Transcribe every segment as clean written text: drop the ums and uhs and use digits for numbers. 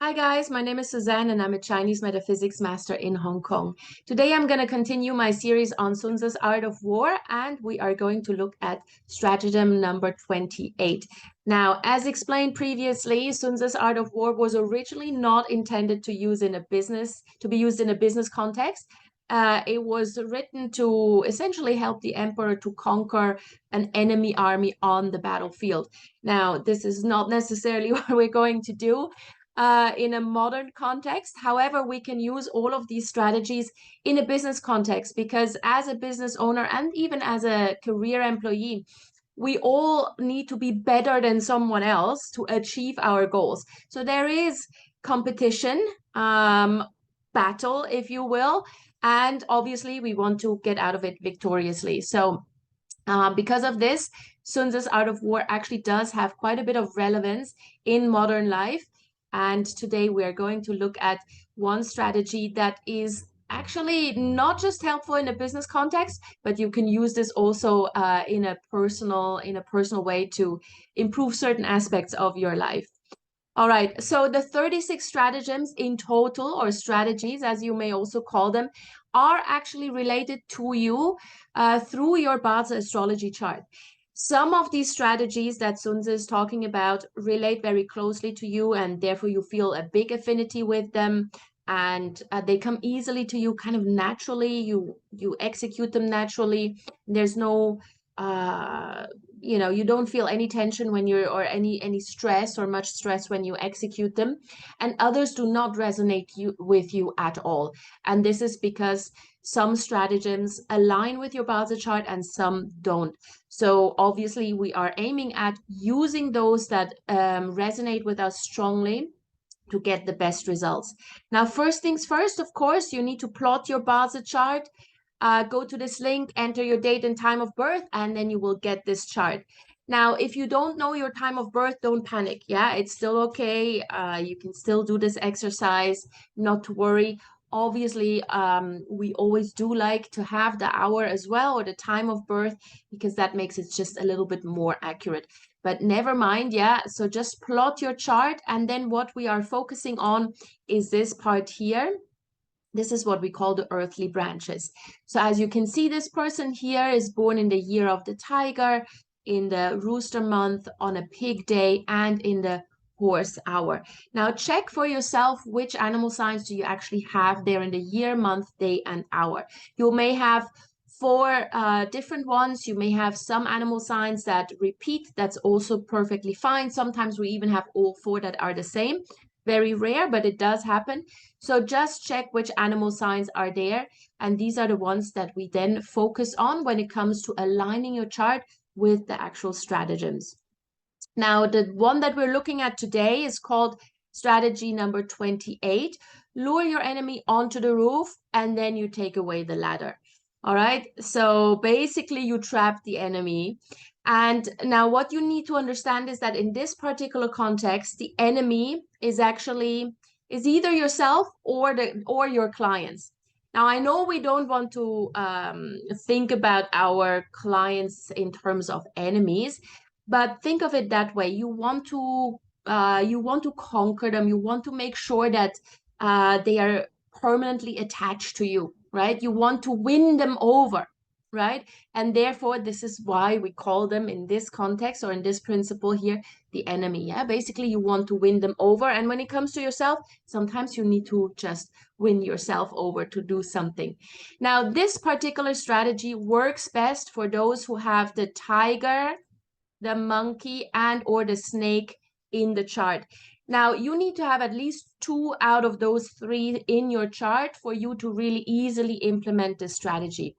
Hi guys, my name is Suzanne and I'm a Chinese metaphysics master in Hong Kong. Today I'm going to continue my series on Sun Tzu's Art of War and we are going to look at stratagem number 28. Now, as explained previously, Sun Tzu's Art of War was originally not intended to be used in a business context. It was written to essentially help the emperor to conquer an enemy army on the battlefield. Now, this is not necessarily what we're going to do in a modern context. However, we can use all of these strategies in a business context because as a business owner and even as a career employee, we all need to be better than someone else to achieve our goals. So there is competition, battle, if you will, and obviously we want to get out of it victoriously. So because of this, Sun Tzu's Art of War actually does have quite a bit of relevance in modern life. And today we are going to look at one strategy that is actually not just helpful in a business context, but you can use this also in a personal way to improve certain aspects of your life. All right, so the 36 stratagems in total, or strategies, as you may also call them, are actually related to you through your Bazi astrology chart. Some of these strategies that Sun Tzu is talking about relate very closely to you, and therefore you feel a big affinity with them, and they come easily to you, kind of naturally. You execute them naturally. There's no you don't feel any tension when you're or any stress or much stress when you execute them, and others do not resonate with you at all. And this is because some stratagems align with your Bazi chart and some don't. So obviously we are aiming at using those that resonate with us strongly to get the best results. Now, first things first, of course, you need to plot your Bazi chart. Go to this link, enter your date and time of birth, and then you will get this chart. Now, if you don't know your time of birth, don't panic. Yeah, it's still okay. You can still do this exercise, not to worry. Obviously, we always do like to have the hour as well or the time of birth because that makes it just a little bit more accurate. But never mind, yeah. So just plot your chart, and then what we are focusing on is this part here. This is what we call the earthly branches. So as you can see, this person here is born in the year of the tiger, in the rooster month, on a pig day, and in the horse hour. Now check for yourself which animal signs do you actually have there in the year, month, day, and hour. You may have four different ones. You may have some animal signs that repeat. That's also perfectly fine. Sometimes we even have all four that are the same. Very rare, but it does happen. So just check which animal signs are there. And these are the ones that we then focus on when it comes to aligning your chart with the actual stratagems. Now, the one that we're looking at today is called strategy number 28. Lure your enemy onto the roof and then you take away the ladder. All right. So basically you trap the enemy. And now what you need to understand is that in this particular context, the enemy is either yourself or your clients. Now, I know we don't want to think about our clients in terms of enemies, but think of it that way. You want to conquer them. You want to make sure that they are permanently attached to you, right? You want to win them over, right? And therefore, this is why we call them in this context or in this principle here, the enemy. Yeah, basically, you want to win them over. And when it comes to yourself, sometimes you need to just win yourself over to do something. Now, this particular strategy works best for those who have the tiger, the monkey, and or the snake in the chart. Now, you need to have at least 2 out of those 3 in your chart for you to really easily implement this strategy.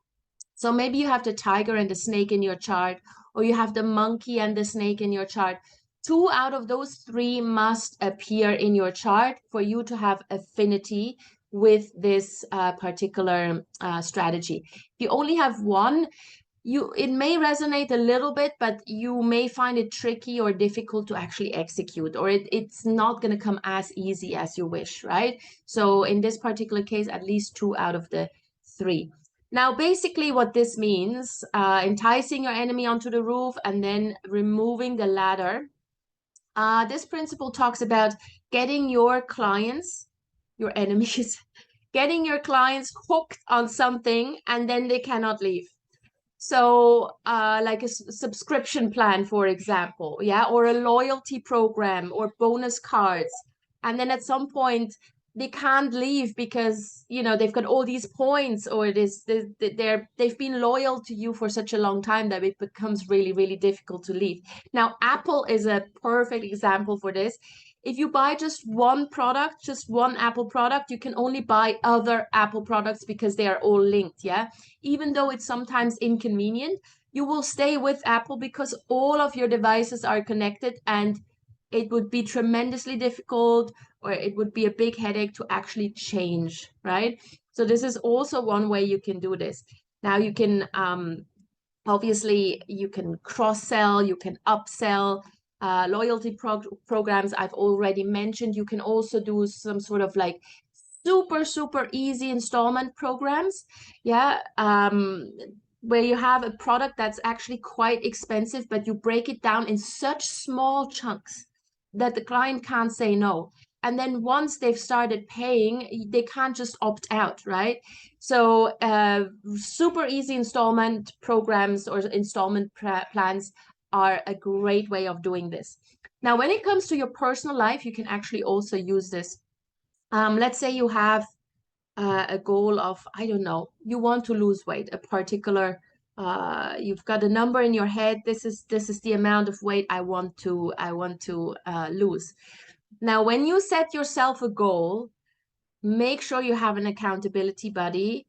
So maybe you have the tiger and the snake in your chart, or you have the monkey and the snake in your chart. 2 out of those 3 must appear in your chart for you to have affinity with this particular strategy. If you only have one, it may resonate a little bit, but you may find it tricky or difficult to actually execute, or it's not going to come as easy as you wish, right? So in this particular case, at least 2 out of the 3. Now, basically what this means, enticing your enemy onto the roof and then removing the ladder. This principle talks about getting your clients, your enemies, getting your clients hooked on something and then they cannot leave. So, like a subscription plan, for example, yeah, or a loyalty program or bonus cards. And then at some point, they can't leave because, you know, they've got all these points or they've been loyal to you for such a long time that it becomes really, really difficult to leave. Now, Apple is a perfect example for this. If you buy just one product, just one Apple product, you can only buy other Apple products because they are all linked, yeah? Even though it's sometimes inconvenient, you will stay with Apple because all of your devices are connected and it would be tremendously difficult or it would be a big headache to actually change, right? So this is also one way you can do this. Now you can obviously you can cross-sell, you can upsell, loyalty programs I've already mentioned. You can also do some sort of like super easy installment programs, yeah, where you have a product that's actually quite expensive, but you break it down in such small chunks that the client can't say no. And then once they've started paying, they can't just opt out, right? So super easy installment programs or installment plans are a great way of doing this. Now, when it comes to your personal life, you can actually also use this. Let's say you have a goal of, I don't know, you want to lose weight, a particular, you've got a number in your head. This is the amount of weight I want to lose. Now, when you set yourself a goal, make sure you have an accountability buddy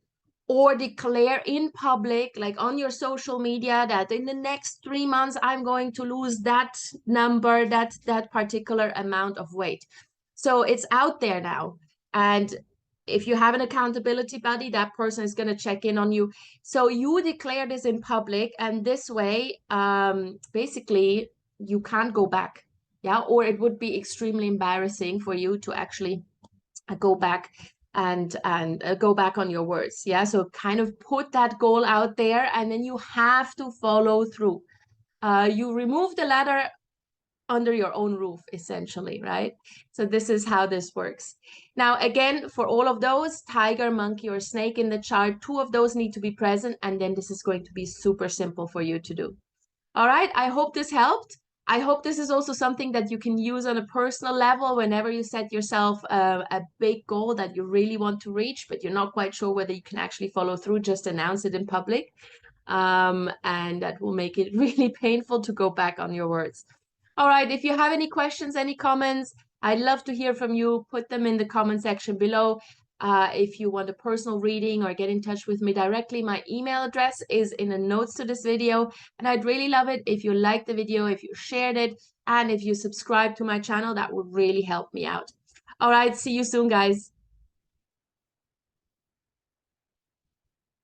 or declare in public, like on your social media, that in the next 3 months, I'm going to lose that number, that particular amount of weight. So it's out there now. And if you have an accountability buddy, that person is going to check in on you. So you declare this in public, and this way, basically, you can't go back. Yeah, or it would be extremely embarrassing for you to actually go back and go back on your words. Yeah, so kind of put that goal out there, and then you have to follow through. You remove the ladder under your own roof, essentially, right? So this is how this works. Now, again, for all of those, tiger, monkey, or snake in the chart, 2 of those need to be present, and then this is going to be super simple for you to do. All right, I hope this helped. I hope this is also something that you can use on a personal level whenever you set yourself a big goal that you really want to reach, but you're not quite sure whether you can actually follow through. Just announce it in public. And that will make it really painful to go back on your words. All right, if you have any questions, any comments, I'd love to hear from you. Put them in the comment section below. If you want a personal reading or get in touch with me directly, my email address is in the notes to this video. And I'd really love it if you liked the video, if you shared it, and if you subscribe to my channel. That would really help me out. All right, see you soon, guys.